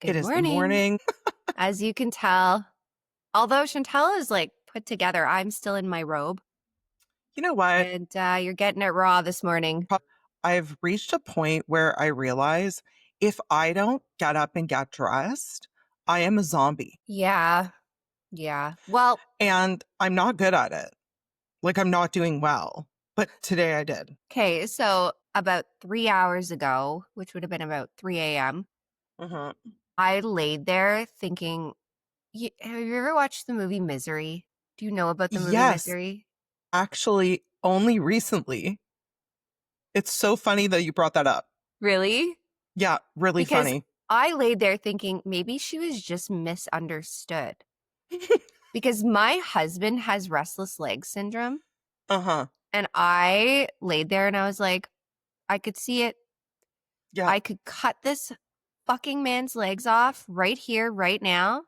It Good is the morning. morning. As you can tell, although Chantel is like put together, I'm still in my robe. You know what? And you're getting it raw this morning. I've reached a point where I realize if I don't get up and get dressed, I am a zombie. Yeah. Yeah. Well, And I'm not good at it. Like, I'm not doing well. But today I did. okay. So about 3 hours ago, which would have been about 3 a.m., Mhm. I laid there thinking, have you ever watched the movie Misery? Do you know about the movie Yes, Misery? actually, only recently. It's so funny that you brought that up. Really? Yeah, really Because funny. I laid there thinking maybe she was just misunderstood. Because my husband has restless leg syndrome. Uh-huh. And I laid there and I was like, I could see it. Yeah. I could cut this fucking man's legs off right here, right now,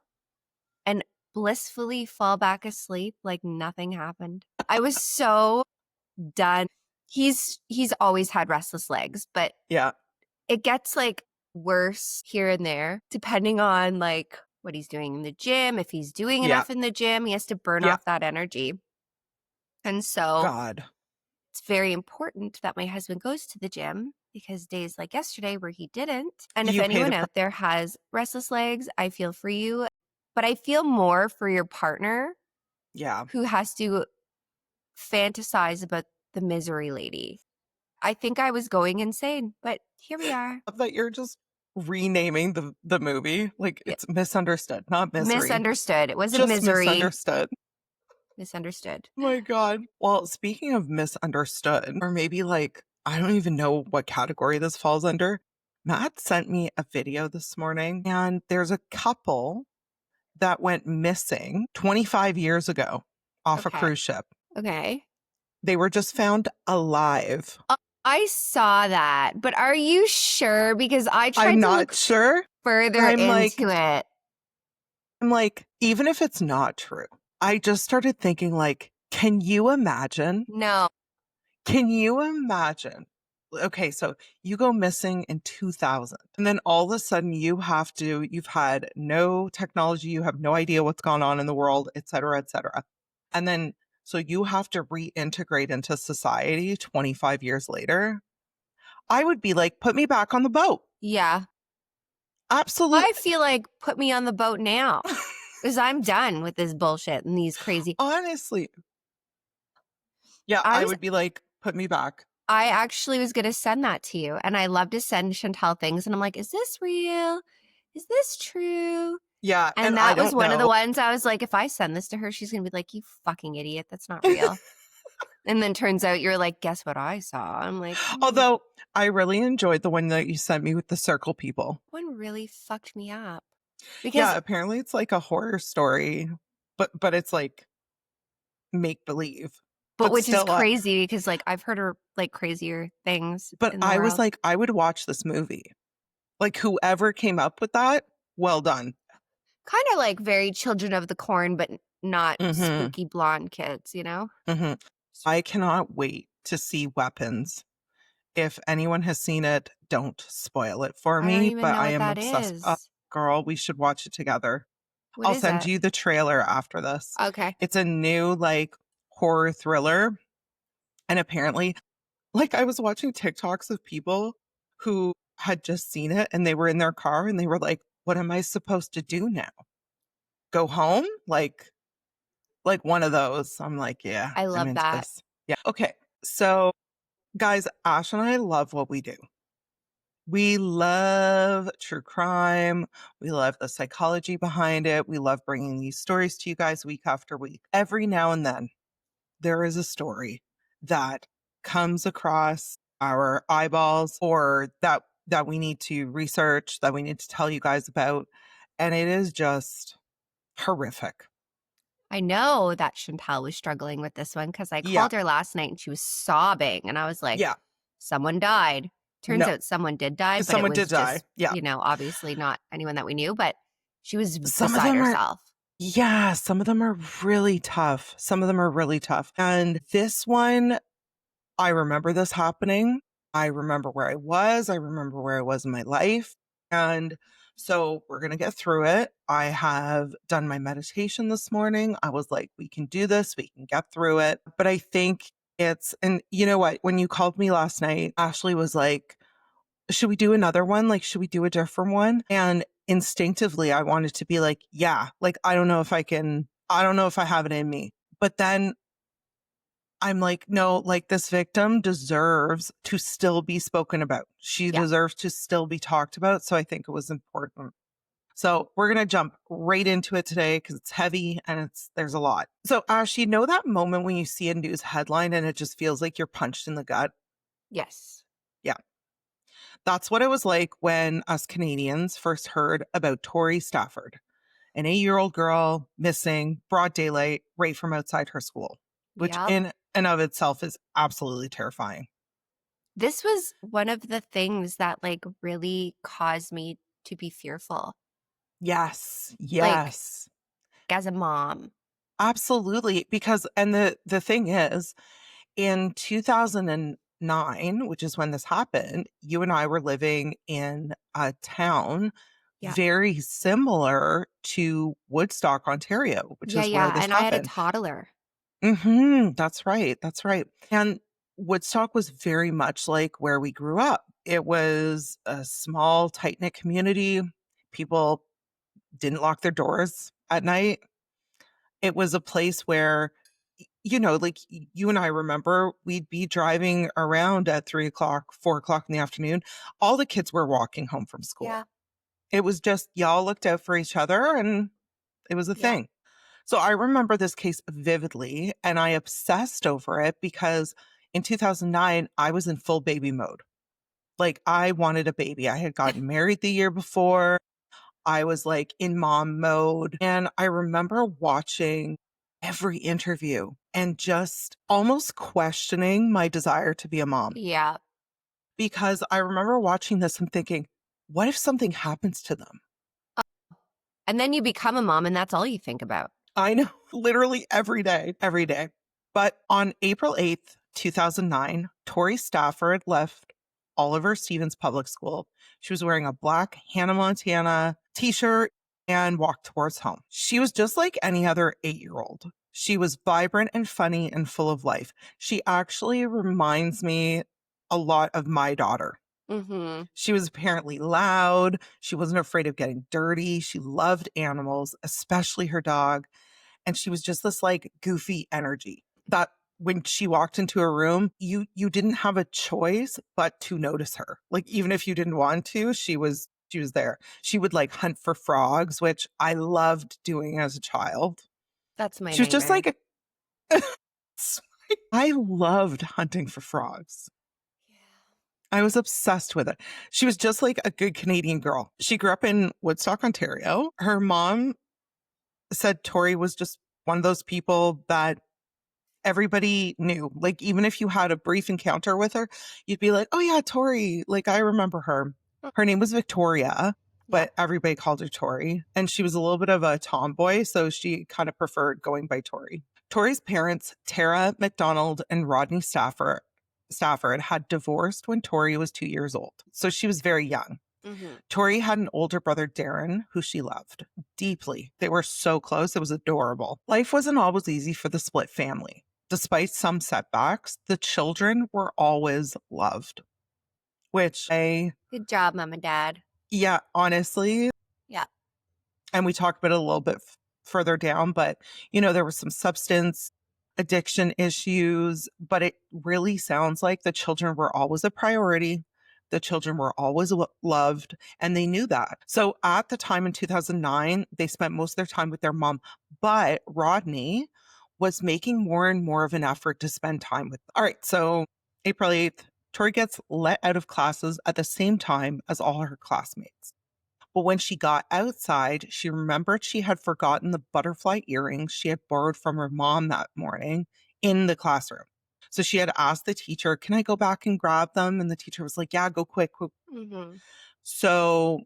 and blissfully fall back asleep like nothing happened. I was so done. He's always had restless legs, but Yeah. it gets like worse here and there depending on like what he's doing in the gym. If he's doing Yeah. enough in the gym, he has to burn Yeah. off that energy. And so God. it's very important that my husband goes to the gym because days like yesterday where he didn't. And if You pay anyone the out there has restless legs, I feel for you. But I feel more for your partner Yeah. who has to fantasize about the misery lady. I think I was going insane, but here we are. Love that you're just renaming the movie. Like, it's misunderstood, not misery. Misunderstood. It wasn't Just misery. misunderstood. Misunderstood. Oh my God. Well, speaking of misunderstood, or maybe like, I don't even know what category this falls under. Matt sent me a video this morning, and there's a couple that went missing 25 years ago off a Okay. cruise ship. Okay. They were just found alive. I saw that, but are you sure? Because I tried I'm to not look sure. further I'm into it. I'm like, even if it's not true, I just started thinking, like, can you imagine? No. Can you imagine? Okay, so you go missing in 2000, and then all of a sudden you've had no technology, you have no idea what's going on in the world, et cetera, et cetera. And then, so you have to reintegrate into society 25 years later. I would be like, put me back on the boat. Yeah. Absolutely. I feel like put me on the boat now because I'm done with this bullshit and these crazy. Honestly. Yeah, I would be like, put me back. I actually was going to send that to you, and I love to send Chantel things, and I'm like, is this real? Is this true? Yeah. And I that was don't one of the know. ones I was like, if I send this to her, she's going to be like, you fucking idiot. That's not real. And then turns out you're like, guess what I saw? I'm like, Although I really enjoyed the one that you sent me with the circle people. one really fucked me up. Because Yeah, apparently it's like a horror story, but it's like make believe. but which is still, crazy because like I've heard her like crazier things. But in the I was world. like, I would watch this movie. Like, whoever came up with that, well done. Kind of like very Children of the Corn, but not spooky blonde kids, you know? Mm-hmm. I cannot wait to see Weapons. If anyone has seen it, don't spoil it for I me. don't even But know I what am that obsessed. is. Girl, we should watch it together. What I'll is send it? you the trailer after this. Okay. It's a new like horror thriller. And apparently, like, I was watching TikToks of people who had just seen it and they were in their car and they were like, what am I supposed to do now? Go home? Like one of those. I'm like, yeah, I I'm love into that. this. Yeah. Okay. So guys, Ash and I love what we do. We love true crime. We love the psychology behind it. We love bringing these stories to you guys week after week. Every now and then, there is a story that comes across our eyeballs or that we need to research, that we need to tell you guys about. And it is just horrific. I know that Chantal was struggling with this one because I called her last night and she was sobbing. And I was like, yeah, someone died. Turns out someone did die, but someone it was did die. Just, yeah. you know, obviously not anyone that we knew, but she was Some beside of them herself. Some of them are really tough. And this one, I remember this happening. I remember where I was. I remember where I was in my life. And So we're going to get through it. I have done my meditation this morning. I was like, we can do this. We can get through it. But I think and you know what? When you called me last night, Ashley was like, should we do another one? Like, should we do a different one? And instinctively, I wanted to be like, yeah, like, I don't know if I have it in me. But then I'm like, no, like this victim deserves to still be spoken about. She Yeah. deserves to still be talked about. So I think it was important. So we're going to jump right into it today because it's heavy and there's a lot. So Ash, you know that moment when you see a news headline and it just feels like you're punched in the gut? Yes. Yeah. That's what it was like when us Canadians first heard about Tori Stafford, an 8-year-old girl missing broad daylight right from outside her school, which Yep. in and of itself is absolutely terrifying. This was one of the things that like really caused me to be fearful. Yes. Like Yes. as a mom. Absolutely. Because and the thing is, in 2009, which is when this happened, you and I were living in a town Yeah. very similar to Woodstock, Ontario, which Yeah, is where yeah. this And I had a happened. toddler. That's right. That's right. And Woodstock was very much like where we grew up. It was a small, tight knit community. People didn't lock their doors at night. It was a place where, like you and I remember we'd be driving around at 3 o'clock, 4 o'clock in the afternoon. All the kids were walking home from school. Yeah. It was just y'all looked out for each other and it was a Yeah. thing. So I remember this case vividly and I obsessed over it because in 2009, I was in full baby mode. Like I wanted a baby. I had gotten married the year before. I was like in mom mode. And I remember watching every interview and just almost questioning my desire to be a mom Yeah. because I remember watching this and thinking, what if something happens to them? And then you become a mom and that's all you think about. I know, literally every day, every day. But on April 8th, 2009, Tori Stafford left Oliver Stevens Public School. She was wearing a black Hannah Montana t shirt and walked towards home. She was just like any other 8-year-old. She was vibrant and funny and full of life. She actually reminds me a lot of my daughter. Mm-hmm. She was apparently loud. She wasn't afraid of getting dirty. She loved animals, especially her dog. And she was just this like goofy energy that when she walked into a room, you didn't have a choice but to notice her. Like even if you didn't want to, she was there. She would like hunt for frogs, which I loved doing as a child. That's my She was just nightmare. like I loved hunting for frogs. I was obsessed with it. She was just like a good Canadian girl. She grew up in Woodstock, Ontario. Her mom said Tori was just one of those people that everybody knew. Like, even if you had a brief encounter with her, you'd be like, oh, yeah, Tori. Like, I remember her. Yeah. Her name was Victoria, Yeah. but everybody called her Tori. And she was a little bit of a tomboy. So she kind of preferred going by Tori. Tori's parents, Tara McDonald and Rodney Stafford, had divorced when Tori was 2 years old. So she was very young. Mm-hmm. Tori had an older brother, Darren, who she loved deeply. They were so close. It was adorable. Life wasn't always easy for the split family. Despite some setbacks, the children were always loved, which Good job, mom and dad. yeah, honestly, Yeah. and we talked about it a little bit further down, but there was some substance addiction issues, but it really sounds like the children were always a priority. The children were always loved, and they knew that. So at the time in 2009, they spent most of their time with their mom, but Rodney was making more and more of an effort to spend time with them. All right, so April 8th, Tori gets let out of classes at the same time as all her classmates. But when she got outside, she remembered she had forgotten the butterfly earrings she had borrowed from her mom that morning in the classroom. So she had asked the teacher, can I go back and grab them? And the teacher was like, yeah, go quick, quick. Mm-hmm. So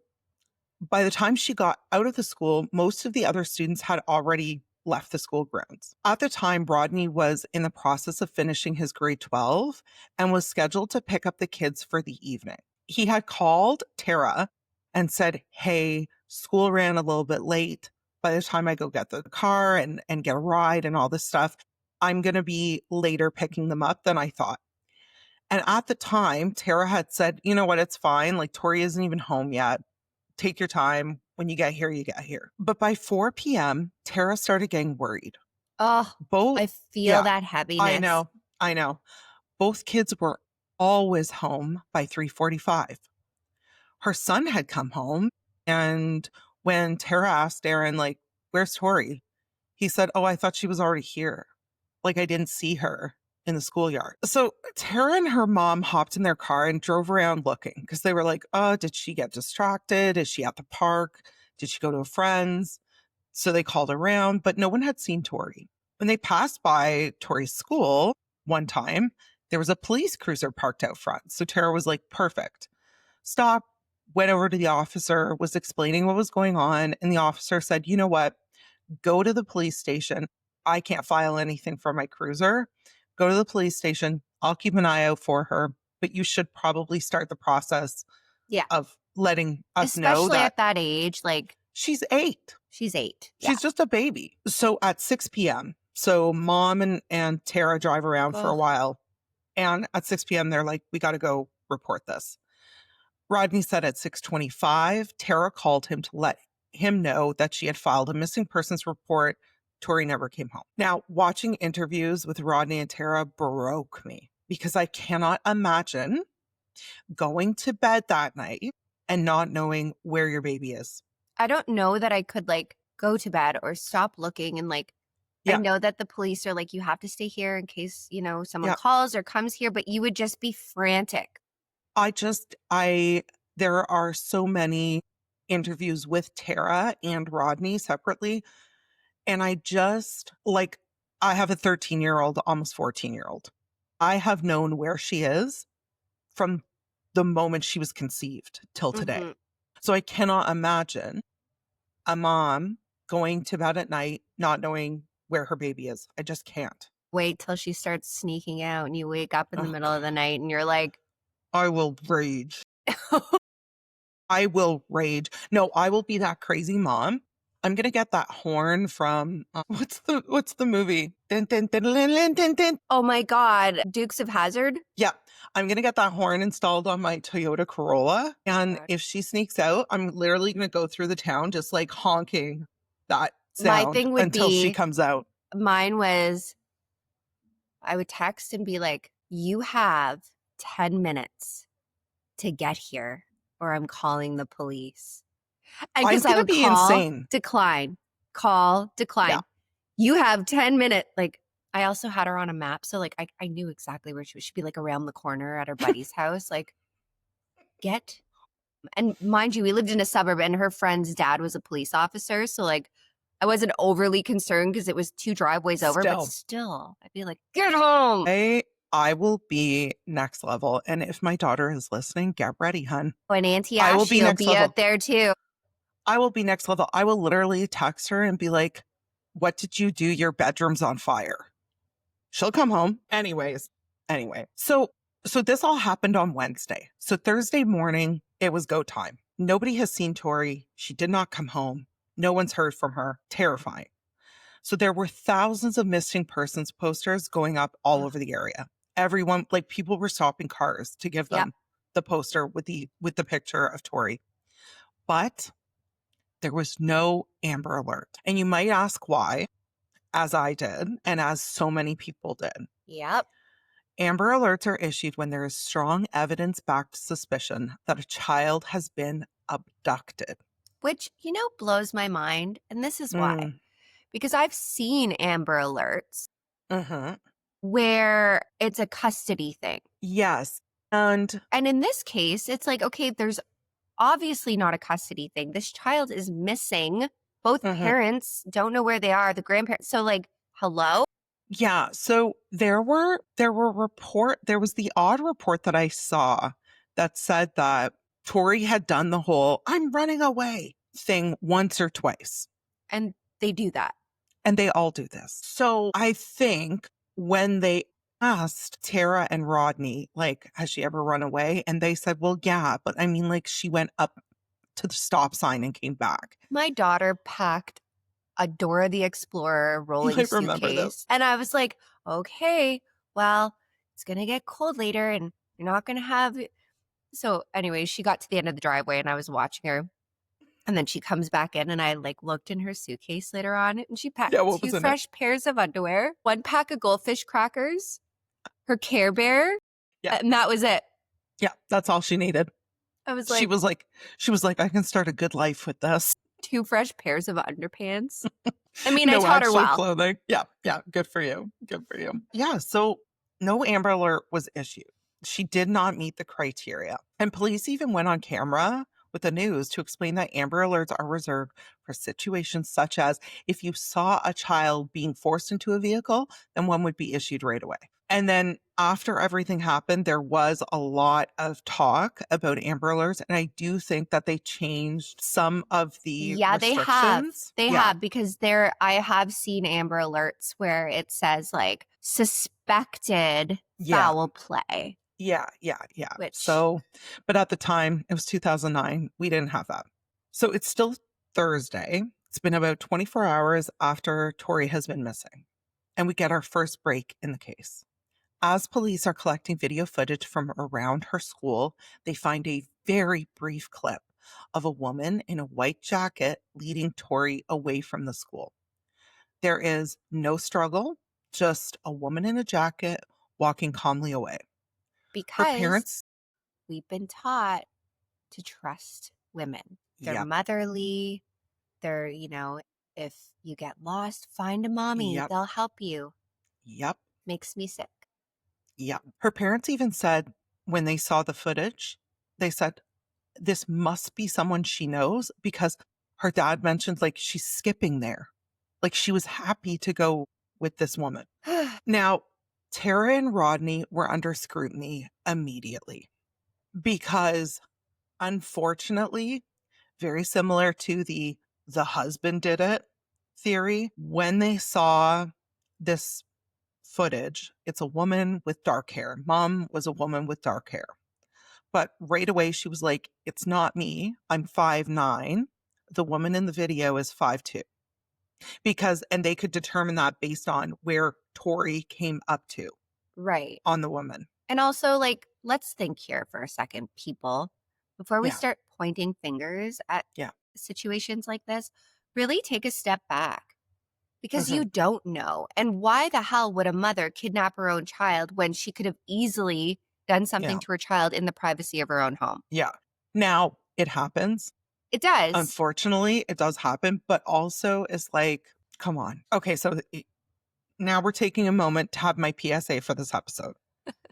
by the time she got out of the school, most of the other students had already left the school grounds. At the time, Rodney was in the process of finishing his grade 12 and was scheduled to pick up the kids for the evening. He had called Tara and said, hey, school ran a little bit late. By the time I go get the car and get a ride and all this stuff, I'm going to be later picking them up than I thought. And at the time, Tara had said, you know what, it's fine. Like, Tori isn't even home yet. Take your time. When you get here, you get here. But by 4 p.m., Tara started getting worried. Oh, Both, I feel yeah, that I heaviness. know, I know. Both kids were always home by 3:45. Her son had come home, and when Tara asked Aaron, like, where's Tori? He said, oh, I thought she was already here. Like, I didn't see her in the schoolyard. So Tara and her mom hopped in their car and drove around looking because they were like, oh, did she get distracted? Is she at the park? Did she go to a friend's? So they called around, but no one had seen Tori. When they passed by Tori's school one time, there was a police cruiser parked out front. So Tara was like, perfect. Stop, went over to the officer, was explaining what was going on. And the officer said, you know what? Go to the police station. I can't file anything for my cruiser. Go to the police station. I'll keep an eye out for her, but you should probably start the process Yeah. of letting us know Especially that at that age, like she's 8. she's 8. Yeah. She's just a baby. So at 6 p.m., so mom and Tara drive around for a Ugh. while. And at 6 p.m., they're like, we got to go report this. Rodney said at 6:25, Tara called him to let him know that she had filed a missing persons report. Tori never came home. Now, watching interviews with Rodney and Tara broke me because I cannot imagine going to bed that night and not knowing where your baby is. I don't know that I could like go to bed or stop looking and like I Yeah. know that the police are like, you have to stay here in case, someone Yeah. calls or comes here, but you would just be frantic. There are so many interviews with Tara and Rodney separately. And I have a 13-year-old, almost 14-year-old. I have known where she is from the moment she was conceived till today. Mhm. So I cannot imagine a mom going to bed at night not knowing where her baby is. I just can't. Wait till she starts sneaking out and you wake up in the Oh, middle of the night and you're like, I will rage. I will rage. No, I will be that crazy mom. I'm gonna get that horn from what's the movie? Dun, dun, dun, dun, dun, dun, dun. oh my God, Dukes of Hazzard. Yeah, I'm gonna get that horn installed on my Toyota Corolla, and God. if she sneaks out, I'm literally gonna go through the town just like honking that My sound thing would until she be, comes out. mine was, I would text and be like, you have 10 minutes to get here or I'm calling the police. And I'm because I gonna would be call, insane. decline, call, decline. Yeah. You have 10 minutes. Like, I also had her on a map. So, like, I knew exactly where she was. She'd be like around the corner at her buddy's house. Like, get. And mind you, we lived in a suburb and her friend's dad was a police officer. So, like, I wasn't overly concerned because it was 2 driveways over, but still, I'd be like, get home. I will be next level. And if my daughter is listening, get ready, hun. Oh, and Auntie I will be Ashley will next be level. out there too. I will be next level. I will literally text her and be like, what did you do? Your bedroom's on fire. She'll come home. Anyway. So this all happened on Wednesday. So Thursday morning, it was go time. Nobody has seen Tori. She did not come home. No one's heard from her. Terrifying. So there were thousands of missing persons posters going up all over the area. Everyone, like, people were stopping cars to give them the poster with the picture of Tori. But there was no Amber Alert. And you might ask why, as I did, and as so many people did. Yep. Amber Alerts are issued when there is strong evidence-backed suspicion that a child has been abducted. Which, blows my mind. And this is why. Because I've seen Amber Alerts where it's a custody thing. Yes. And in this case, it's like, okay, there's obviously not a custody thing. This child is missing. Both parents don't know where they are, the grandparents. So, like, hello? Yeah. So there was the odd report that I saw that said that Tori had done the whole "I'm running away" thing once or twice. And they do that. And they all do this. So I think when they asked Tara and Rodney, like, has she ever run away? And they said, well, yeah, but I mean, like, she went up to the stop sign and came back. My daughter packed a Dora the Explorer rolling I remember those. suitcase. And I was like, okay, well, it's going to get cold later and you're not going to have. So, anyway, she got to the end of the driveway and I was watching her. And then she comes back in and I like looked in her suitcase later on and she packed Yeah, what two was in it? fresh pairs of underwear, one pack of goldfish crackers, her Care Bear, Yeah. and that was it. Yeah, that's all she needed. I was She like, was like, I can start a good life with this. 2 fresh pairs of underpants. I mean, I No taught her actual well. clothing. Yeah, yeah, good for you. Good for you. Yeah, so no Amber Alert was issued. She did not meet the criteria. And police even went on camera with the news to explain that Amber Alerts are reserved for situations such as if you saw a child being forced into a vehicle, then one would be issued right away. And then after everything happened, there was a lot of talk about Amber Alerts. And I do think that they changed some of the Yeah, they have. restrictions. They Yeah. have because I have seen Amber Alerts where it says like suspected Yeah. foul play. Yeah. Which So, but at the time, it was 2009. We didn't have that. So it's still Thursday. It's been about 24 hours after Tori has been missing. And we get our first break in the case. As police are collecting video footage from around her school, they find a very brief clip of a woman in a white jacket leading Tori away from the school. There is no struggle, just a woman in a jacket walking calmly away. Her because parents, we've been taught to trust women. They're yep, motherly. They're, if you get lost, find a mommy. yep, They'll help you. yep, Makes me sick. yep. Her parents even said when they saw the footage, they said, this must be someone she knows because her dad mentioned like she's skipping there. Like she was happy to go with this woman. Now, Tara and Rodney were under scrutiny immediately because unfortunately, very similar to the husband did it theory, when they saw this footage, it's a woman with dark hair. Mom was a woman with dark hair. But right away, she was like, it's not me. I'm 5'9". The woman in the video is 5'2". And they could determine that based on where Tori came up to Right. on the woman. And also, like, let's think here for a second, people. Before we Yeah. start pointing fingers at Yeah. situations like this, really take a step back because Mhm. you don't know. And why the hell would a mother kidnap her own child when she could have easily done something Yeah. to her child in the privacy of her own home? Yeah. Now, it happens. It does. Unfortunately, it does happen, but also it's like, come on. Okay, so now we're taking a moment to have my PSA for this episode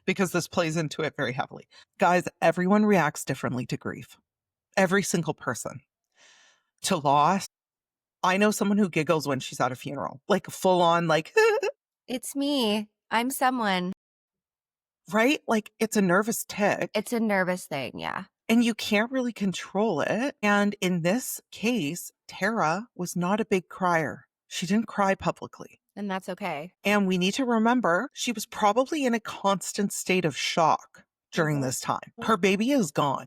because this plays into it very heavily. Guys, everyone reacts differently to grief. Every single person. To loss. I know someone who giggles when she's at a funeral, like full on, like, It's me. I'm someone. right? Like it's a nervous tick. It's a nervous thing. Yeah. And you can't really control it. And in this case, Tara was not a big crier. She didn't cry publicly. And that's okay. And we need to remember she was probably in a constant state of shock during this time. Her baby is gone.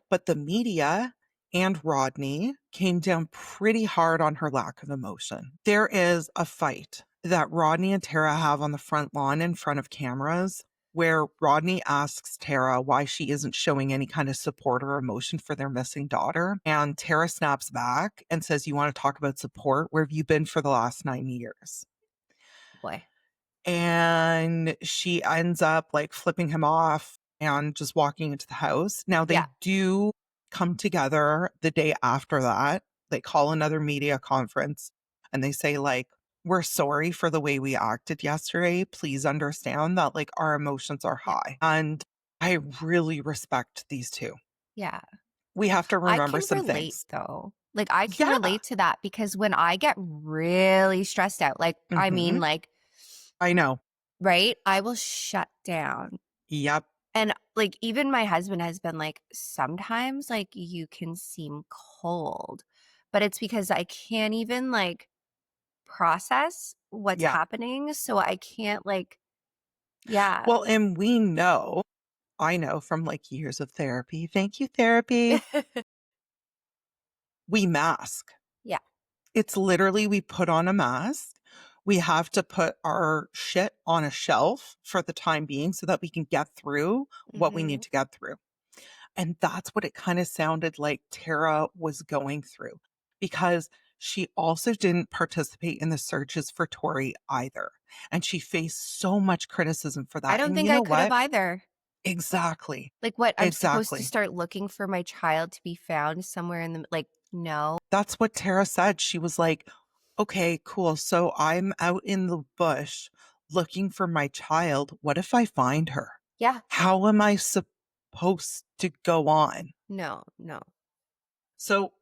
But the media and Rodney came down pretty hard on her lack of emotion. There is a fight that Rodney and Tara have on the front lawn in front of cameras where Rodney asks Tara why she isn't showing any kind of support or emotion for their missing daughter. And Tara snaps back and says, you want to talk about support? Where have you been for the last 9 years? Boy. And she ends up like flipping him off and just walking into the house. Now they Yeah. do come together the day after that. They call another media conference and they say like, we're sorry for the way we acted yesterday. Please understand that like our emotions are high. And I really respect these two. Yeah. We have to I remember can some relate things. though. Like I can Yeah. relate to that because when I get really stressed out, like I mean Mhm. like I know. right, I will shut down. Yep. And like even my husband has been like sometimes like you can seem cold, but it's because I can't even like process what's Yeah. happening, so I can't like yeah. Well, and we know, I know from like years of therapy. Thank you, therapy. we mask. Yeah. It's literally we put on a mask. We have to put our shit on a shelf for the time being so that we can get through what we need Mhm. to get through. And that's what it kind of sounded like Tara was going through because she also didn't participate in the searches for Tori either. And she faced so much criticism for I that. don't And think you I know could have what? either. Exactly. Like, what? I'm supposed to Exactly. start looking for my child to be found somewhere in the like, no. That's what Tara said. She was like, okay, cool. So I'm out in the bush looking for my child. What if I find her? Yeah. How am I supposed to go on? No, no. So,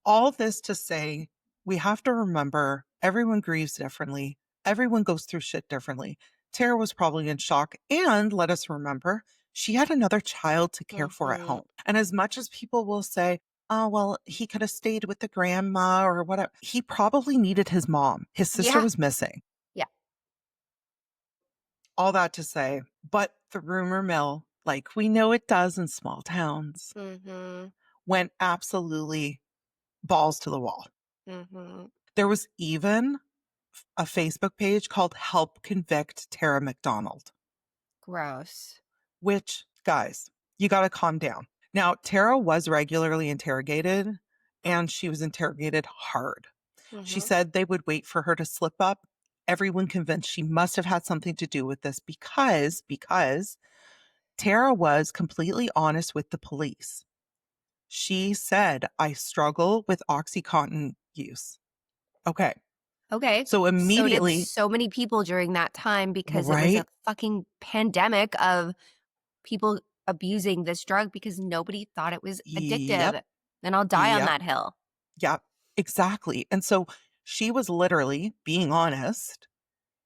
all this to say, we have to remember everyone grieves differently. Everyone goes through shit differently. Tara was probably in shock. And let us remember, she had another child to care for at Mhm. home. And as much as people will say, oh, well, he could have stayed with the grandma or whatever, he probably needed his mom. His sister Yeah. was missing. Yeah. All that to say, but the rumor mill, like we know it does in small towns, Mhm. went absolutely balls to the wall. Mhm. There was even a Facebook page called Help Convict Tara McDonald, Gross. which, guys, you got to calm down. Now, Tara was regularly interrogated and she was interrogated hard. She Mhm. said they would wait for her to slip up. Everyone convinced she must have had something to do with this because Tara was completely honest with the police. She said, I struggle with Oxycontin use. Okay. Okay. So So did immediately, so many people during that time because it was a right? fucking pandemic of people abusing this drug because nobody thought it was Yep. addictive. And I'll die on Yep. that hill. Yep. Exactly. And so she was literally being honest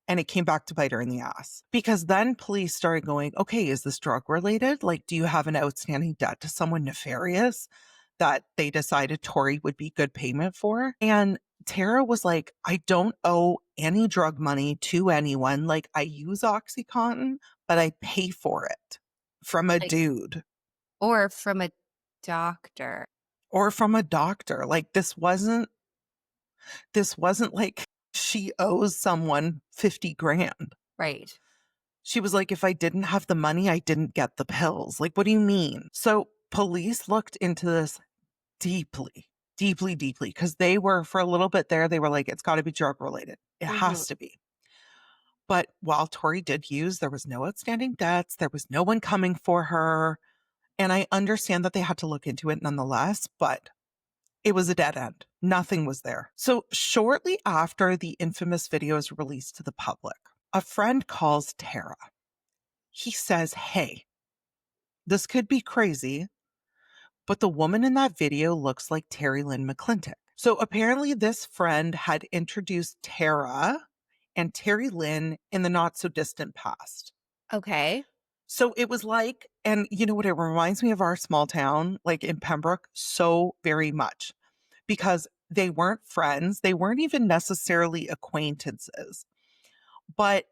and it came back to bite her in the ass because then police started going, okay, is this drug related? Like, do you have an outstanding debt to someone nefarious that they decided Tori would be good payment for? And Tara was like, I don't owe any drug money to anyone. Like, I use Oxycontin, but I pay for it from a Like, dude or from a doctor. or from a doctor. Like, this wasn't like she owes someone 50 grand. Right. She was like, if I didn't have the money, I didn't get the pills. Like, what do you mean? So police looked into this deeply, deeply, deeply, because they were for a little bit there, they were like, it's got to be drug related. It Mhm. has to be. But while Tori did use, there was no outstanding debts, there was no one coming for her. And I understand that they had to look into it nonetheless, but it was a dead end. Nothing was there. So shortly after the infamous video is released to the public, a friend calls Tara. He says, hey, this could be crazy, but the woman in that video looks like Terry Lynn McClintock. So apparently, this friend had introduced Tara and Terry Lynn in the not so distant past. Okay. So it was like, and you know what? It reminds me of our small town, like in Pembroke, so very much because they weren't friends. They weren't even necessarily acquaintances, but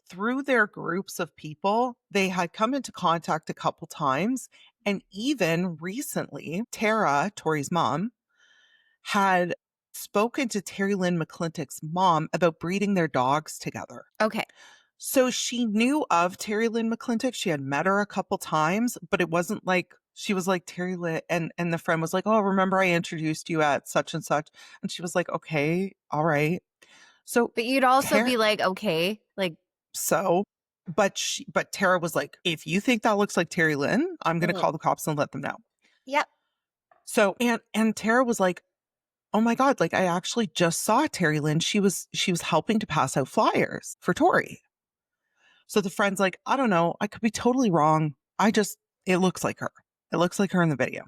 through their groups of people, they had come into contact a couple times. And even recently, Tara, Tori's mom, had spoken to Terry Lynn McClintock's mom about breeding their dogs together. Okay. So she knew of Terry Lynn McClintock. She had met her a couple times, but it wasn't like she was like Terry Lynn and the friend was like, "Oh, remember I introduced you at such and such." And she was like, "Okay, all right." So But you'd also Tara be like, okay, like, so but Tara was like, "If you think that looks like Terry Lynn, I'm going to mhm. call the cops and let them know." Yep. So and Tara was like, "Oh my god, like I actually just saw Terry Lynn. She was helping to pass out flyers for Tori." So the friend's like, "I don't know. I could be totally wrong. It looks like her. It looks like her in the video."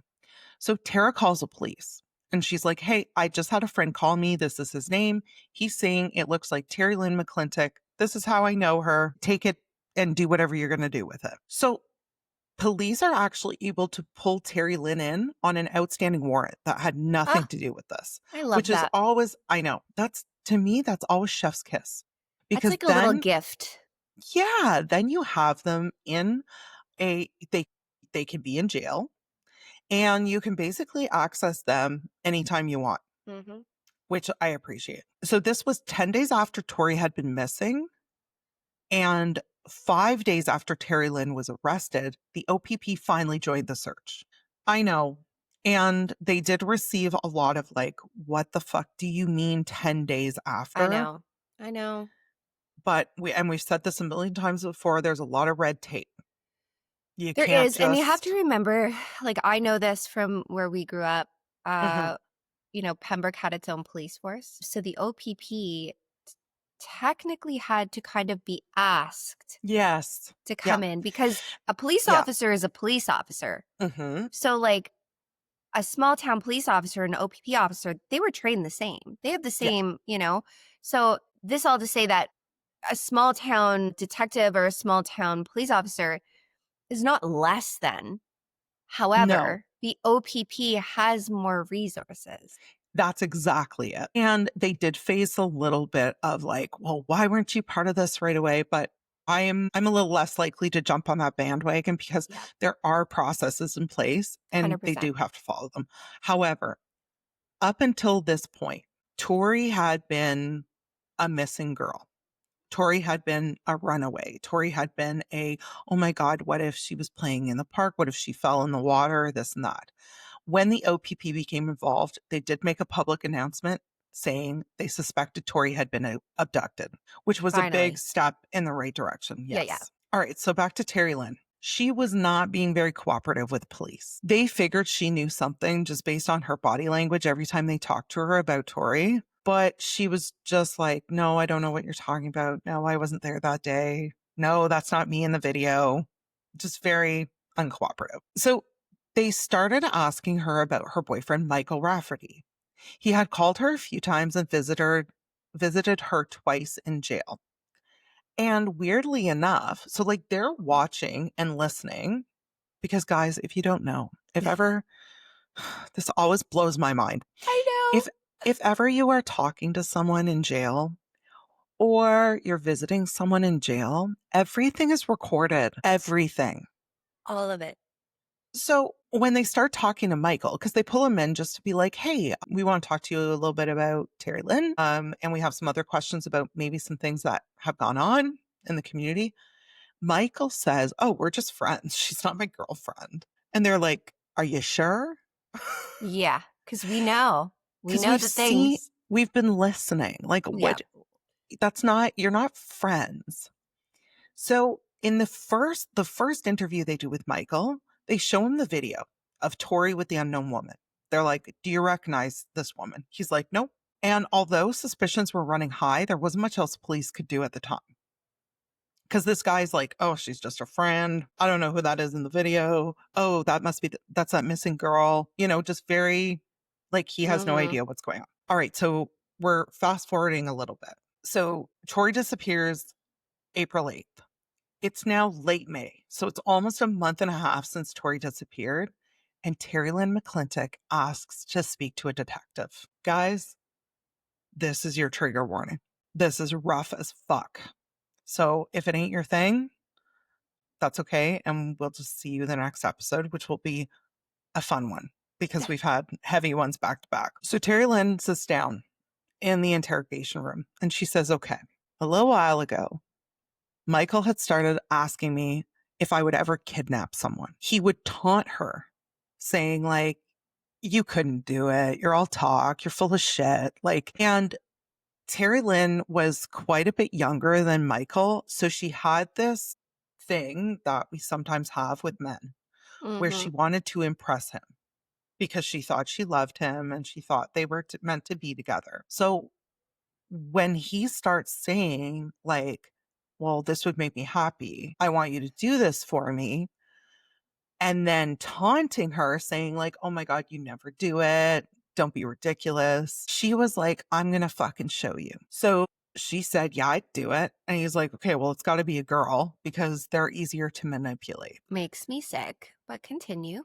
So Tara calls the police and she's like, "Hey, I just had a friend call me. This is his name. He's saying it looks like Terry Lynn McClintock. This is how I know her. Take it and do whatever you're going to do with it." So police are actually able to pull Terry Lynn in on an outstanding warrant that had nothing Ah, to do with this, I love which is that. always, I know, that's to me, that's always chef's kiss. That's Because like a little then, gift. yeah, then you have them in they can be in jail and you can basically access them anytime you want, Mm-hmm. which I appreciate. So this was 10 days after Tori had been missing and 5 days after Terry Lynn was arrested, the OPP finally joined the search. I know. And they did receive a lot of like, what the fuck do you mean 10 days I after? know. I know. But we've said this a million times before, there's a lot of red tape. You There can't is, and you have to just remember, like, I know this from where we grew up. Mhm. Pembroke had its own police force. So the OPP technically had to kind of be asked Yes. to Yeah. come in because a police Yeah. officer is a police officer. Mhm. So, like, a small town police officer and an OPP officer, they were trained the same. They have the Yeah. same, So, this all to say that a small town detective or a small town police officer is not less than. No. However, the OPP has more resources. That's exactly it. And they did face a little bit of like, well, why weren't you part of this right away? But I'm a little less likely to jump on that bandwagon because Yeah, there are processes in place and they 100%. do have to follow them. However, up until this point, Tori had been a missing girl. Tori had been a runaway. Tori had been oh my God, what if she was playing in the park? What if she fell in the water? This and that. When the OPP became involved, they did make a public announcement saying they suspected Tori had been abducted, which was a big Finally. step in the right direction. Yeah, yeah. Yes. All right. So back to Terry Lynn. She was not being very cooperative with police. They figured she knew something just based on her body language every time they talked to her about Tori. But she was just like, no, I don't know what you're talking about. No, I wasn't there that day. No, that's not me in the video. Just very uncooperative. So they started asking her about her boyfriend, Michael Rafferty. He had called her a few times and visited her twice in jail. And weirdly enough, so like they're watching and listening because guys, if you don't know, if ever this always blows my mind. I If know. if ever you are talking to someone in jail or you're visiting someone in jail, everything is recorded. Everything. All of it. So when they start talking to Michael, because they pull him in just to be like, hey, we want to talk to you a little bit about Terry Lynn. And we have some other questions about maybe some things that have gone on in the community. Michael says, oh, we're just friends. She's not my girlfriend. And they're like, are you sure? Yeah, because we know. We Because know the things. we've been listening. Like, Yeah. what? You're not friends. So in the first interview they do with Michael, they show him the video of Tori with the unknown woman. They're like, do you recognize this woman? He's like, nope. And although suspicions were running high, there wasn't much else police could do at the time. Because this guy's like, oh, she's just a friend. I don't know who that is in the video. Oh, that's that missing girl. Just very like he has no Mm-hmm. idea what's going on. All right. So we're fast forwarding a little bit. So Tori disappears April 8th. It's now late May, so it's almost a month and a half since Tori disappeared, and Terry Lynn McClintock asks to speak to a detective. Guys, this is your trigger warning. This is rough as fuck. So if it ain't your thing, that's okay, and we'll just see you the next episode, which will be a fun one because we've had heavy ones back to back. So Terry Lynn sits down in the interrogation room, and she says, okay, a little while ago, Michael had started asking me if I would ever kidnap someone. He would taunt her, saying, like, you couldn't do it. You're all talk. You're full of shit. And Terry Lynn was quite a bit younger than Michael. So she had this thing that we sometimes have with men where Mm-hmm. she wanted to impress him because she thought she loved him and she thought they were meant to be together. So when he starts saying like, well, this would make me happy. I want you to do this for me. And then taunting her saying like, oh my God, you never do it. Don't be ridiculous. She was like, I'm going to fucking show you. So she said, yeah, I'd do it. And he's like, okay, well, it's got to be a girl because they're easier to manipulate. Makes me sick, but continue.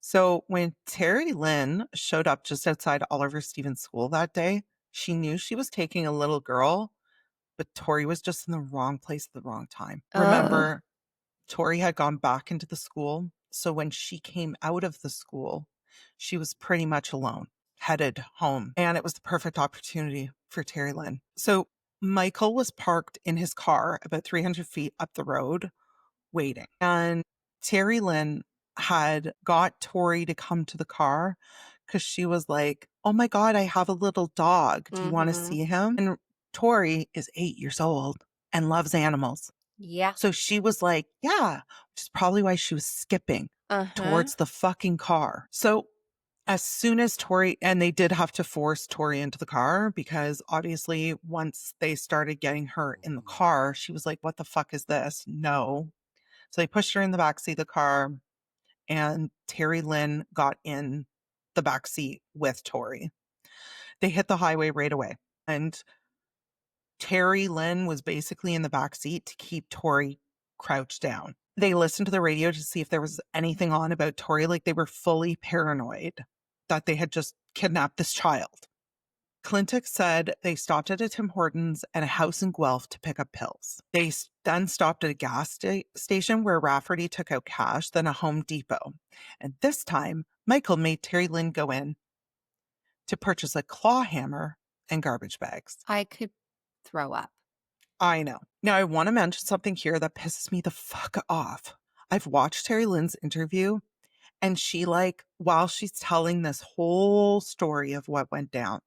So when Terry Lynn showed up just outside Oliver Stevens' school that day, she knew she was taking a little girl, but Tori was just in the wrong place at the wrong time. Ugh. Remember, Tori had gone back into the school So when she came out of the school, she was pretty much alone, headed home. And it was the perfect opportunity for Terry Lynn. So Michael was parked in his car about 300 feet up the road waiting. And Terry Lynn had got Tori to come to the car because she was like, oh my God, I have a little dog. Do you want to Mm-hmm. see him? And Tori is 8 years old and loves animals. Yeah. So she was like, yeah, which is probably why she was skipping Uh-huh. towards the fucking car. So as soon as Tori, and they did have to force Tori into the car because obviously once they started getting her in the car, she was like, what the fuck is this? No. So they pushed her in the backseat of the car, and Terry Lynn got in the backseat with Tori. They hit the highway right away. And Terry Lynn was basically in the backseat to keep Tori crouched down. They listened to the radio to see if there was anything on about Tori. Like they were fully paranoid that they had just kidnapped this child. Clintic said they stopped at a Tim Hortons and a house in Guelph to pick up pills. They then stopped at a gas station where Rafferty took out cash, then a Home Depot. And this time, Michael made Terry Lynn go in to purchase a claw hammer and garbage bags. I could throw up. I know. Now, I want to mention something here that pisses me the fuck off. I've watched Terry Lynn's interview, and she, like, while she's telling this whole story of what went down,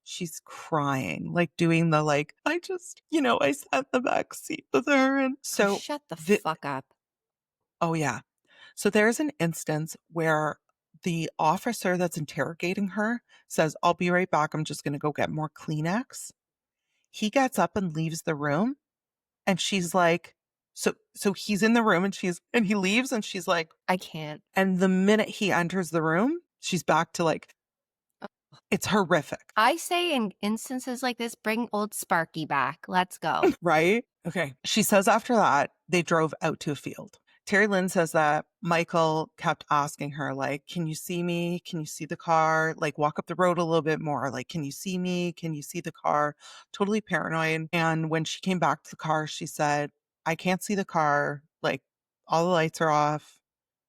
she's crying, like doing the, like, I just, I sat in the back seat with her. And Oh, so, shut the fuck up. oh, yeah. So there's an instance where the officer that's interrogating her says, I'll be right back. I'm just going to go get more Kleenex. He gets up and leaves the room. And she's like, so he's in the room and he leaves and she's like, I can't. and the minute he enters the room, she's back to like, it's horrific. I say in instances like this, bring old Sparky back. Let's go. Right? Okay. She says after that, they drove out to a field. Terry Lynn says that Michael kept asking her, like, can you see me? Can you see the car? Like, walk up the road a little bit more. Like, can you see me? Can you see the car? Totally paranoid. And when she came back to the car, she said, I can't see the car. Like, all the lights are off.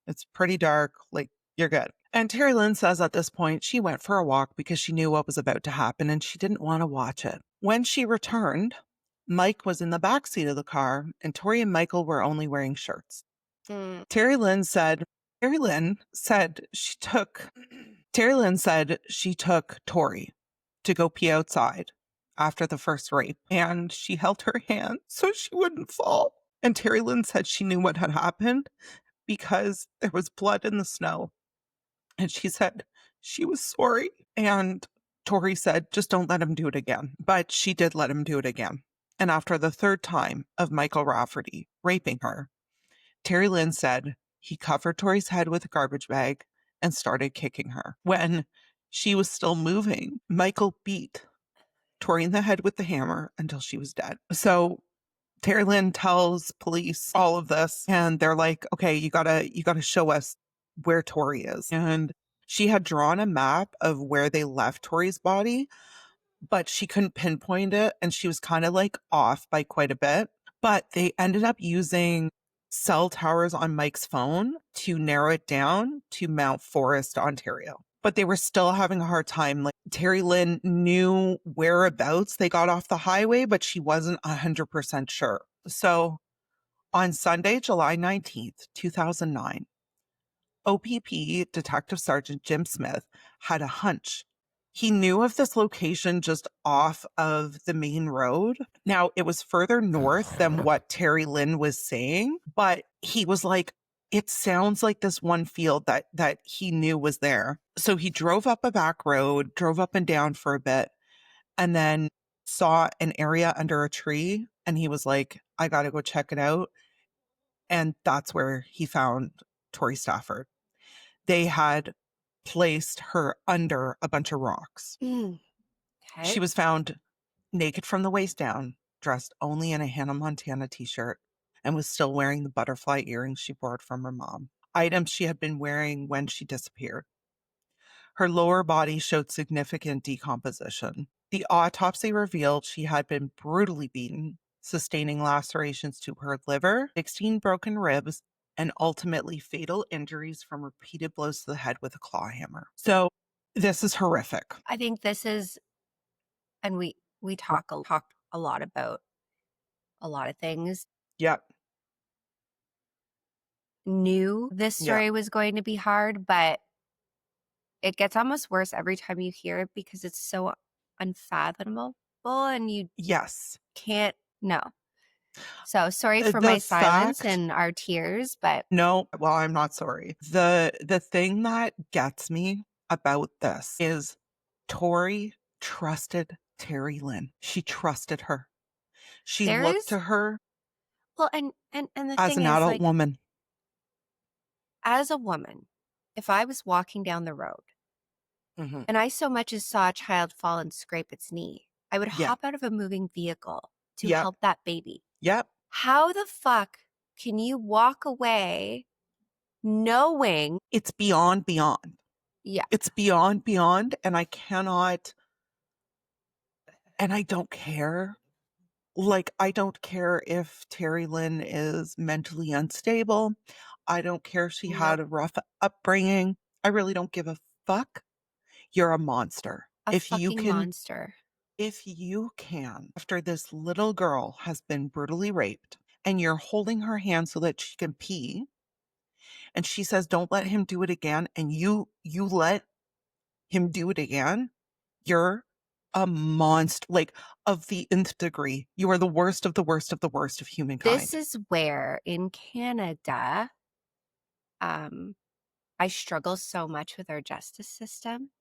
It's pretty dark. Like, you're good. And Terry Lynn says at this point, she went for a walk because she knew what was about to happen and she didn't want to watch it. When she returned, Mike was in the back seat of the car and Tori and Michael were only wearing shirts. Mm. Terry Lynn said she took Tori to go pee outside after the first rape, and she held her hand so she wouldn't fall. And Terry Lynn said she knew what had happened because there was blood in the snow. And she said she was sorry. And Tori said, just don't let him do it again. But she did let him do it again. And after the third time of Michael Rafferty raping her, Terry Lynn said he covered Tori's head with a garbage bag and started kicking her. When she was still moving, Michael beat Tori in the head with the hammer until she was dead. So Terry Lynn tells police all of this and they're like, okay, you gotta show us where Tori is. And she had drawn a map of where they left Tori's body, but she couldn't pinpoint it. And she was kind of like off by quite a bit. But they ended up using cell towers on Mike's phone to narrow it down to Mount Forest, Ontario. But they were still having a hard time. Like Terry Lynn knew whereabouts they got off the highway, but she wasn't 100% sure. So on Sunday, July 19th, 2009, OPP Detective Sergeant Jim Smith had a hunch. He knew of this location just off of the main road. Now, it was further north than what Terry Lynn was saying, but he was like, it sounds like this one field that he knew was there. So he drove up a back road, drove up and down for a bit, and then saw an area under a tree. And he was like, I got to go check it out. And that's where he found Tori Stafford. They had placed her under a bunch of rocks. Okay. She was found naked from the waist down, dressed only in a Hannah Montana t-shirt, and was still wearing the butterfly earrings she borrowed from her mom, items she had been wearing when she disappeared. Her lower body showed significant decomposition. The autopsy revealed she had been brutally beaten, sustaining lacerations to her liver, 16 broken ribs, and ultimately fatal injuries from repeated blows to the head with a claw hammer. So this is horrific. I think this is, and we talk a lot about a lot of things. Yep. Knew this Yep. story was going to be hard, but it gets almost worse every time you hear it because it's so unfathomable and you Yes. can't know. So sorry for The my silence fact and our tears, but No, well, I'm not sorry. The thing that gets me about this is Tori trusted Terry Lynn. She trusted her. She there looked is, to her well, and the as thing an is, adult like, woman. as a woman, if I was walking down the road Mhm. and I so much as saw a child fall and scrape its knee, I would Yeah. hop out of a moving vehicle to Yep. help that baby. Yep. How the fuck can you walk away knowing? It's beyond beyond. Yeah, It's beyond beyond, and I cannot, and I don't care. Like, I don't care if Terry Lynn is mentally unstable. I don't care if she had nope, a rough upbringing. I really don't give a fuck. You're a monster. a fucking monster. If you can, after this little girl has been brutally raped and you're holding her hand so that she can pee, and she says, don't let him do it again, and you let him do it again, you're a monster, like, of the nth degree. You are the worst of the worst of the worst of This humankind. is where in Canada, um, I struggle so much with our justice system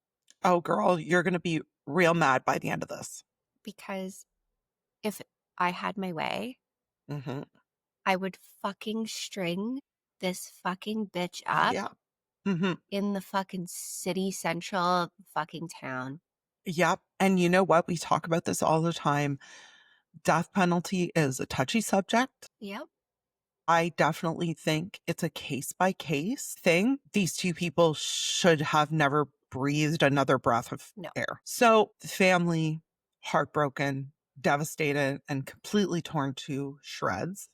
Oh, girl, you're going to be real mad by the end of this. because if I had my way, Hmm. I would fucking string this fucking bitch up Yeah. Hmm. in the fucking city central fucking town. Yep. And you know what? We talk about this all the time. Death penalty is a touchy subject. Yep. I definitely think it's a case by case thing. These two people should have never breathed another breath of No. air. So the family, heartbroken, devastated, and completely torn to shreds,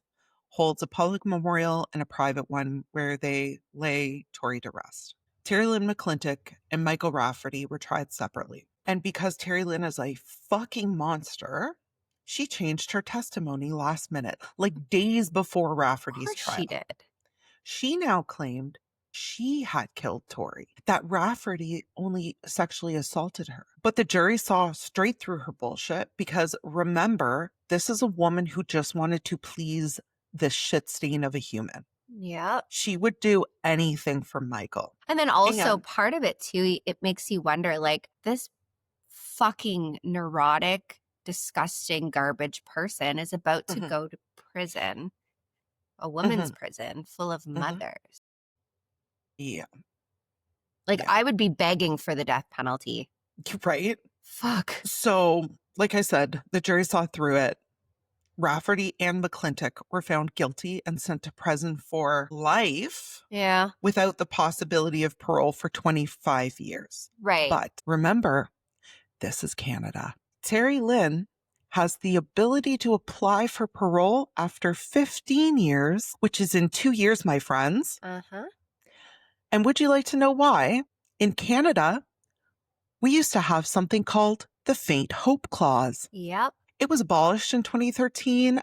holds a public memorial and a private one where they lay Tori to rest. Terry Lynn McClintock and Michael Rafferty were tried separately. And because Terry Lynn is a fucking monster, she changed her testimony last minute, like days before Of Rafferty's course she trial. did. She now claimed she had killed Tori, that Rafferty only sexually assaulted her. But the jury saw straight through her bullshit because remember, this is a woman who just wanted to please this shit stain of a human. Yep. She would do anything for Michael. And then also And part of it too, it makes you wonder, like, this fucking neurotic, disgusting garbage person is about to mhm, go to prison, a woman's mhm, prison full of mhm. mothers. Yeah, Like, yeah, I would be begging for the death penalty. right. Fuck. So, like I said, the jury saw through it. Rafferty and McClintock were found guilty and sent to prison for life Yeah. without the possibility of parole for 25 years. Right. But remember, this is Canada. Terry Lynn has the ability to apply for parole after 15 years, which is in 2 years, my friends. Uh-huh. And would you like to know why? In Canada, we used to have something called the faint hope clause. Yep. It was abolished in 2013,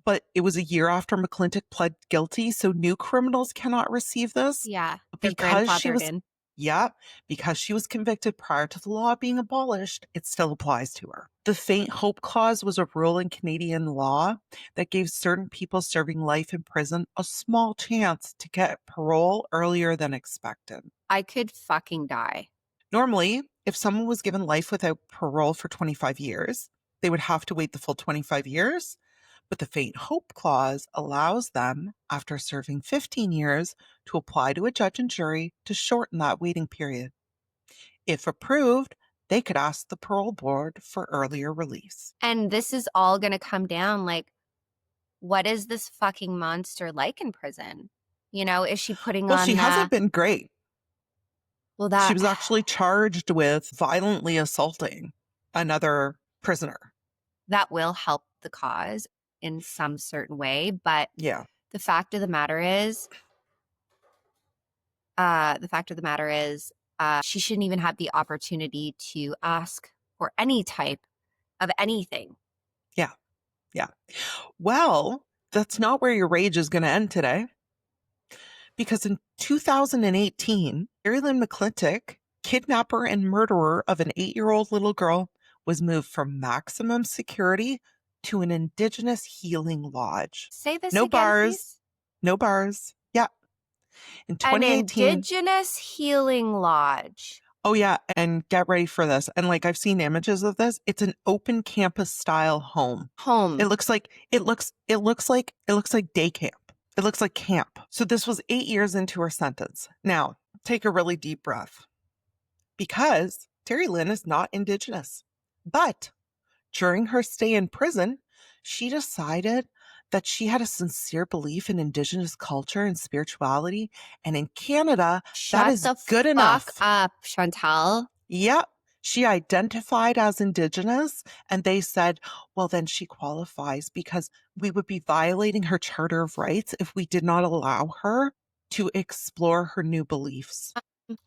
but it was a year after McClintock pled guilty, so new criminals cannot receive this. Yeah. They're Because she grandfathered was, in. yeah, because she was convicted prior to the law being abolished, it still applies to her. The faint hope clause was a rule in Canadian law that gave certain people serving life in prison a small chance to get parole earlier than expected. I could fucking die. Normally, if someone was given life without parole for 25 years, they would have to wait the full 25 years. But the faint hope clause allows them, after serving 15 years, to apply to a judge and jury to shorten that waiting period. If approved, they could ask the parole board for earlier release. And this is all going to come down like, what is this fucking monster like in prison? You know, is she putting Well, she on hasn't been great. well, She that was actually charged with violently assaulting another prisoner. that will help the cause in some certain way, but Yeah. the fact of the matter is The fact of the matter is, she shouldn't even have the opportunity to ask for any type of anything. Yeah. Yeah. Well, that's not where your rage is going to end today. Because in 2018, Mary Lynn McClintock, kidnapper and murderer of an 8-year-old little girl, was moved from maximum security to an Indigenous healing lodge. Say this No again, bars, please. no bars. Yeah. In An 2018, Indigenous healing lodge. oh yeah, and get ready for this. And like I've seen images of this, it's an open campus style home. It Home. looks like day camp. It looks like camp. So this was 8 years into her sentence. Now, take a really deep breath because Terry Lynn is not Indigenous. But during her stay in prison, she decided that she had a sincere belief in Indigenous culture and spirituality. And in Canada, that Shut is the good fuck enough. up, Chantal. Yep. She identified as Indigenous, and they said, well, then she qualifies because we would be violating her Charter of Rights if we did not allow her to explore her new beliefs.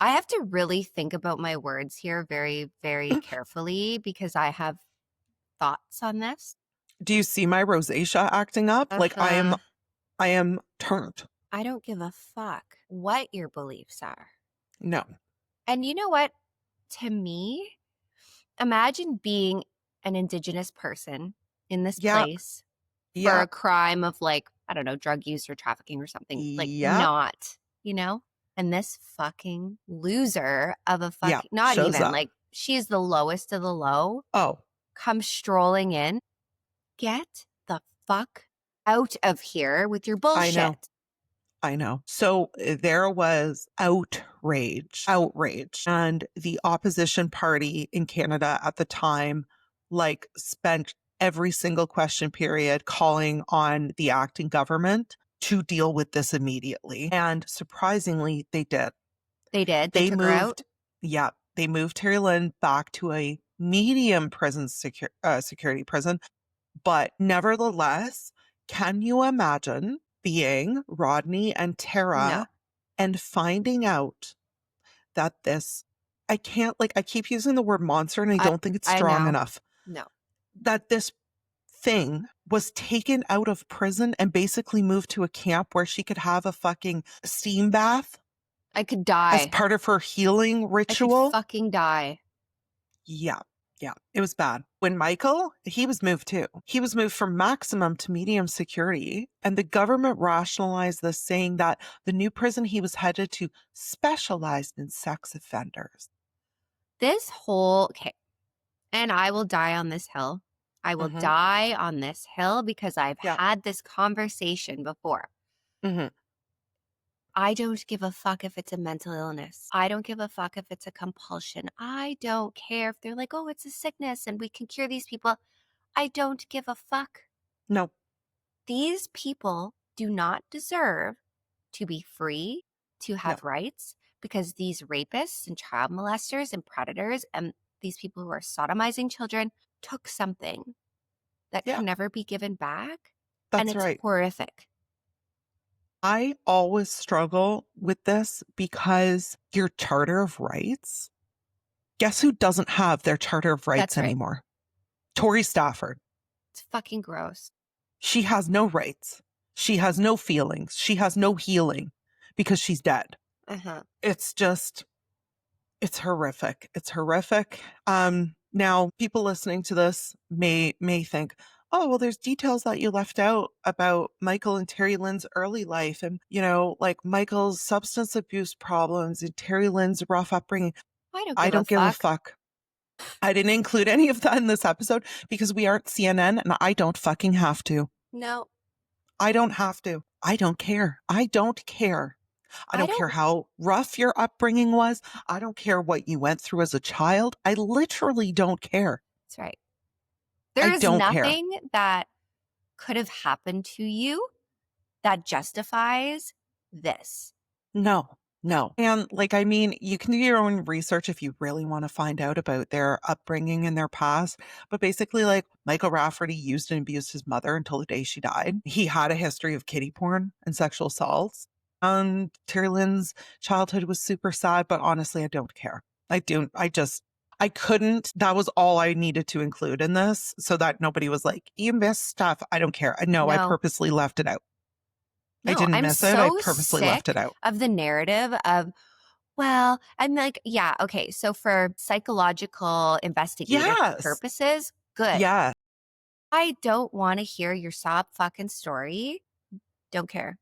I have to really think about my words here very, very carefully because I have thoughts on this. Do you see my rosacea acting up? Like Uh-huh. I am turned. I don't give a fuck what your beliefs are. No. And you know what? To me, imagine being an Indigenous person in this Yep. place for a Yep. crime of like, I don't know, drug use or trafficking or something. Like, Yep. not, you know? And this fucking loser of a Yep. fucking, not Shows even, up. like, she's the lowest of the low, Oh, comes strolling in. Get the fuck out of here with your I know. bullshit. I know. So there was outrage. And the opposition party in Canada at the time, like, spent every single question period calling on the acting government to deal with this immediately. And surprisingly, they did. They did. They They took her out. moved, yeah, they moved Terry Lynn back to a medium prison security prison. But nevertheless, can you imagine being Rodney and No, Tara and finding out that I can't, like, I keep using the word monster and I I don't think it's I strong know. enough, No. that this thing was taken out of prison and basically moved to a camp where she could have a fucking steam bath I could as die. part of her healing I could ritual. fucking die. Yeah. Yeah. It was bad. When Michael, he was moved too. He was moved from maximum to medium security. And the government rationalized this, saying that the new prison he was headed to specialized in sex offenders. This whole, okay, and I will die on this hill. I will Mm-hmm. die on this hill because I've Yeah. had this conversation before. Mm-hmm. I don't give a fuck if it's a mental illness. I don't give a fuck if it's a compulsion. I don't care if they're like, oh, it's a sickness and we can cure these people. I don't give a fuck. No. These people do not deserve to be free, to No. have rights, because these rapists and child molesters and predators and these people who are sodomizing children took something that Yeah. can never be given back. And That's it's right. horrific. I always struggle with this because your Charter of Rights, guess who doesn't have their Charter of Rights That's right. anymore? Tori Stafford. It's fucking gross. She has no rights. She has no feelings. She has no healing because she's dead. Uh-huh. It's just, it's horrific. It's horrific. Now people listening to this may think, oh, well, there's details that you left out about Michael and Terry Lynn's early life and, like Michael's substance abuse problems and Terry Lynn's rough upbringing. I don't give a fuck. I didn't include any of that in this episode because we aren't CNN and I don't fucking have to. No. I don't have to. I don't care. I don't care. I don't care how rough your upbringing was. I don't care what you went through as a child. I literally don't care. That's right. I There's don't care. nothing that could have happened to you that justifies this. No. And you can do your own research if you really want to find out about their upbringing and their past. But basically, like, Michael Rafferty used and abused his mother until the day she died. He had a history of kiddie porn and sexual assaults. And Terry Lynn's childhood was super sad, but honestly, I don't care. I couldn't. That was all I needed to include in this so that nobody was like, you missed stuff. I don't care. No, I No, purposely left it out. I no, didn't I'm miss it. I so purposely left it sick out. of the narrative of, well, I'm like, yeah, okay. So for psychological investigative Yes. purposes, good. Yeah. I don't want to hear your sob fucking story. Don't care.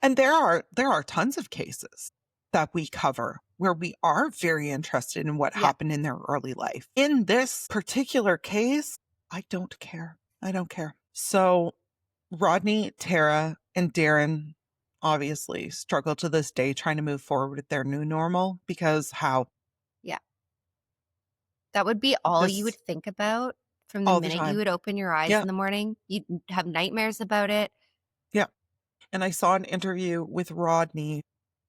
And there are tons of cases that we cover where we are very interested in what Yeah. happened in their early life. In this particular case, I don't care. I don't care. So Rodney, Tara, and Darren obviously struggle to this day trying to move forward with their new normal because how Yeah. That would be all you would this think about from the all the minute you time. would open your eyes Yeah. in the morning. You'd have nightmares about it. Yeah. And I saw an interview with Rodney.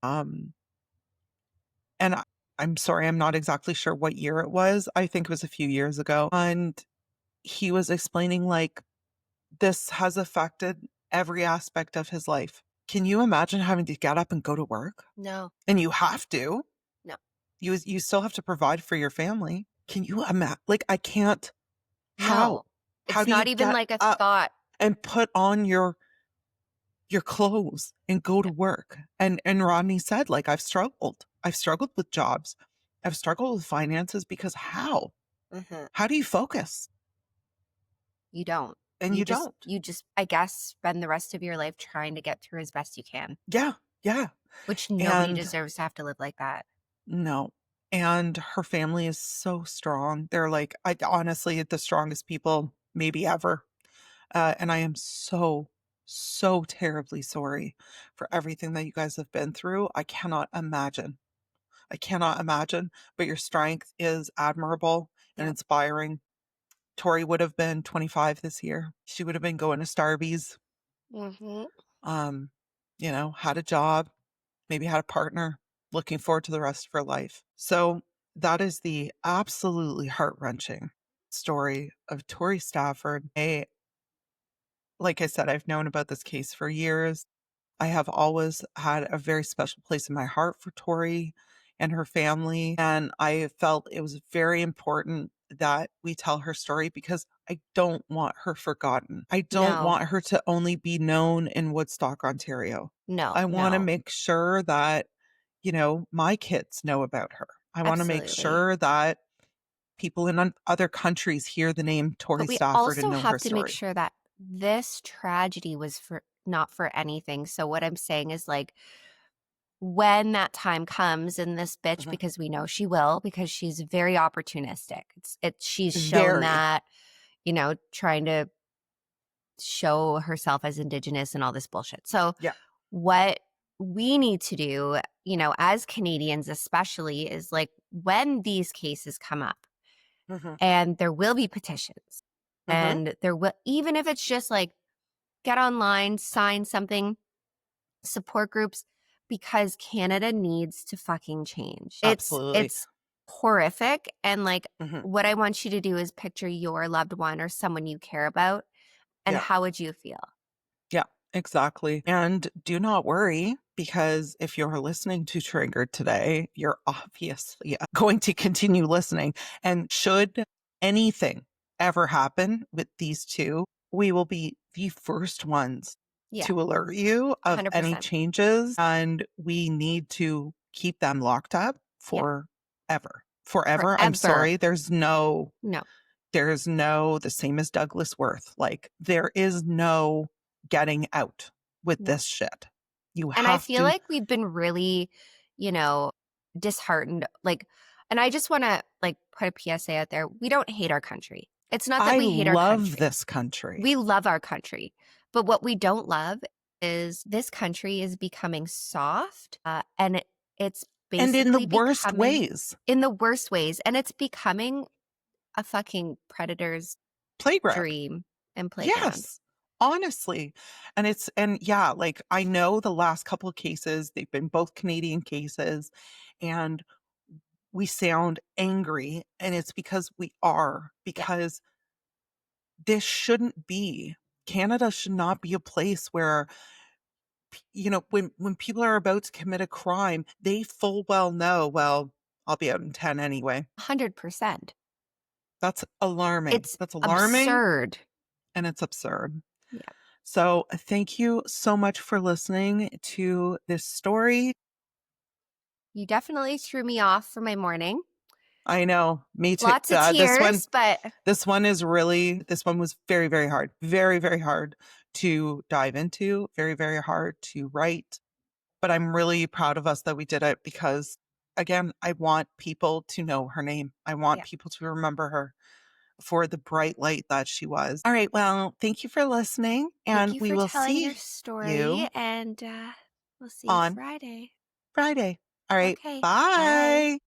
Um, and I'm sorry, I'm not exactly sure what year it was. I think it was a few years ago. And he was explaining like this has affected every aspect of his life. Can you imagine having to get up and go to work? No, And you have to. no, You still have to provide for your family. Can you imagine? Like I can't. How? no. How It's do you not even get like a up thought. and put on your clothes and go to Yeah. work? And Rodney said, like, I've struggled. I've struggled with jobs. I've struggled with finances because how? Hmm. How do you focus? You don't. And you don't. You just, I guess, spend the rest of your life trying to get through as best you can, Yeah. Yeah. which nobody And deserves to have to live like that. no. And her family is so strong. They're like, I honestly, the strongest people maybe ever. And I am so, so terribly sorry for everything that you guys have been through. I cannot imagine. I cannot imagine, but your strength is admirable and Yep. inspiring. Tori would have been 25 this year. She would have been going to Starbucks, Hmm. um, had a job, maybe had a partner, looking forward to the rest of her life. So that is the absolutely heart-wrenching story of Tori Stafford. Like I said, I've known about this case for years. I have always had a very special place in my heart for Tori and her family. And I felt it was very important that we tell her story because I don't want her forgotten. I don't No, want her to only be known in Woodstock, Ontario. no, I want to no. make sure that, my kids know about her. I want to make Absolutely. sure that people in other countries hear the name Tori But we Stafford and also know her have to make story. sure that this tragedy was for not for anything. So what I'm saying is like when that time comes in this bitch, Mhm. because we know she will, because she's very opportunistic. She's shown Very. that, trying to show herself as indigenous and all this bullshit. So Yeah. what we need to do, as Canadians especially, is like when these cases come up Hmm. and there will be petitions Hmm. and there will, even if it's just like get online, sign something, support groups, because Canada needs to fucking change. Absolutely. It's horrific, and like Hmm. what I want you to do is picture your loved one or someone you care about, and Yeah. how would you feel? Yeah, exactly. And do not worry, because if you're listening to Triggered today, you're obviously going to continue listening. And should anything ever happen with these two, we will be the first ones Yeah, to alert you of any 100%. changes. And we need to keep them locked up Yeah, forever. Forever. I'm forever. sorry. No. There's no, the same as Douglas Worth. Like, there is no getting out with No. this shit. You And I have feel to. like we've been really, you know, disheartened. Like, and I just want to like put a PSA out there. We don't hate our country. It's not that I we hate our love country. this country. We love our country. But what we don't love is this country is becoming soft, and it's And in the basically worst becoming ways. in the worst ways. And it's becoming a fucking predator's Playground. dream and playground. Yes. Honestly. And yeah, like I know the last couple of cases, they've been both Canadian cases, and we sound angry. And it's because we are, Yeah. because this shouldn't be. Canada should not be a place where when people are about to commit a crime, they full well know, well, I'll be out in 10 anyway. 100%. That's alarming. It's That's alarming absurd. and it's absurd. Yeah. So thank you so much for listening to this story. You definitely threw me off for my morning. I know, me too. Lots of tears, but This one was very, very hard. Very, very hard to dive into, very, very hard to write. But I'm really proud of us that we did it because, again, I want people to know her name. I want yeah. people to remember her for the bright light that she was. All right. Well, thank you for listening, Thank and you we for will telling your see story, you and we'll see you on Friday. Friday. All right. Okay. Bye. Bye.